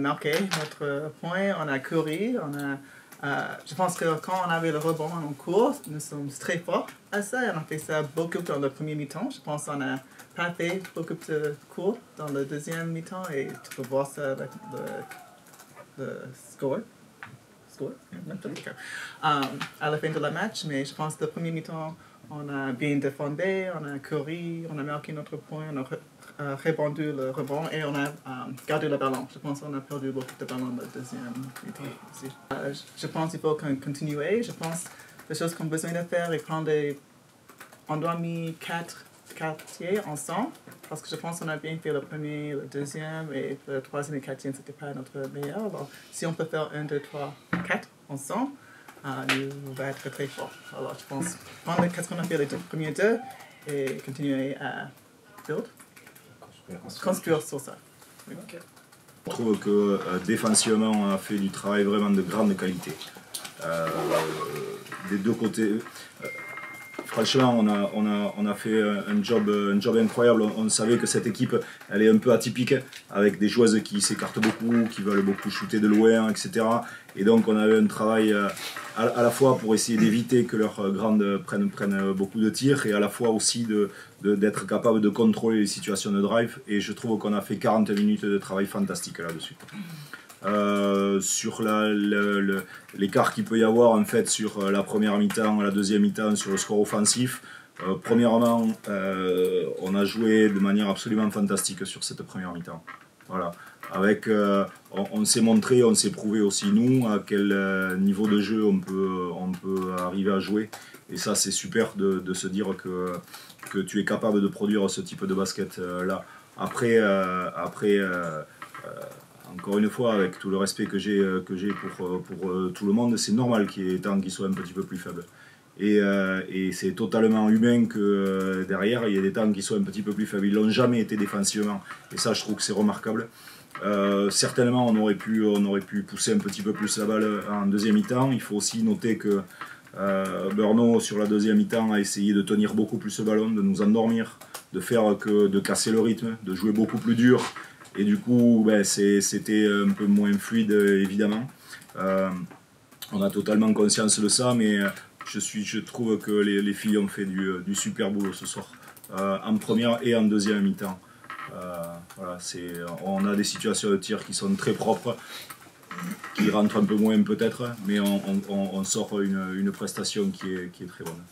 marqué notre point, on a couru, je pense que quand on avait le rebond en cours, nous sommes très forts à ça. Et on a fait ça beaucoup dans le premier mi-temps. Je pense qu'on n'a pas fait beaucoup de cours dans le deuxième mi-temps et tu peux voir ça avec le score. À la fin de la match, mais je pense que le premier mi-temps, on a bien défendu, on a couru, on a marqué notre point, on a répondu le rebond et on a gardé le ballon. Je pense qu'on a perdu beaucoup de ballons dans le deuxième mi-temps aussi. Je pense qu'il faut continuer. Je pense que les choses qu'on a besoin de faire est prendre on doit mettre 4 quartiers ensemble parce que je pense qu'on a bien fait le premier, le deuxième et le troisième et le quatrième, c'était pas notre meilleur. Alors, si on peut faire 1, 2, 3, 4 ensemble, nous va être très fort. Alors, je pense prendre qu'est-ce qu'on a fait les premiers deux et continuer à construire sur ça. Oui. Okay. Je trouve que défensivement, on a fait du travail vraiment de grande qualité. Des deux côtés. Franchement, on a fait un job incroyable. On savait que cette équipe, elle est un peu atypique, avec des joueuses qui s'écartent beaucoup, qui veulent beaucoup shooter de loin, etc. Et donc on avait un travail à la fois pour essayer d'éviter que leurs grandes prennent beaucoup de tirs, et à la fois aussi d'être capable de contrôler les situations de drive. Et je trouve qu'on a fait 40 minutes de travail fantastique là-dessus. Sur l'écart qu'il peut y avoir en fait sur la première mi-temps, la deuxième mi-temps, sur le score offensif. Premièrement, on a joué de manière absolument fantastique sur cette première mi-temps. Voilà. Avec, on s'est montré, on s'est prouvé aussi nous à quel niveau de jeu on peut arriver à jouer. Et ça, c'est super de se dire que tu es capable de produire ce type de basket là. Après, encore une fois, avec tout le respect que j'ai pour tout le monde, c'est normal qu'il y ait des temps qui soient un petit peu plus faibles. Et c'est totalement humain que derrière, il y ait des temps qui soient un petit peu plus faibles. Ils n'ont jamais été défensivement. Et ça, je trouve que c'est remarquable. Certainement, on aurait pu pousser un petit peu plus la balle en deuxième mi-temps. Il faut aussi noter que Brno, sur la deuxième mi-temps, a essayé de tenir beaucoup plus ce ballon, de nous endormir, de casser le rythme, de jouer beaucoup plus dur. Et du coup, ben, c'était un peu moins fluide, évidemment. On a totalement conscience de ça, mais je trouve que les filles ont fait du super boulot ce soir, en première et en deuxième mi-temps. Voilà, on a des situations de tir qui sont très propres, qui rentrent un peu moins peut-être, mais on sort une prestation qui est très bonne.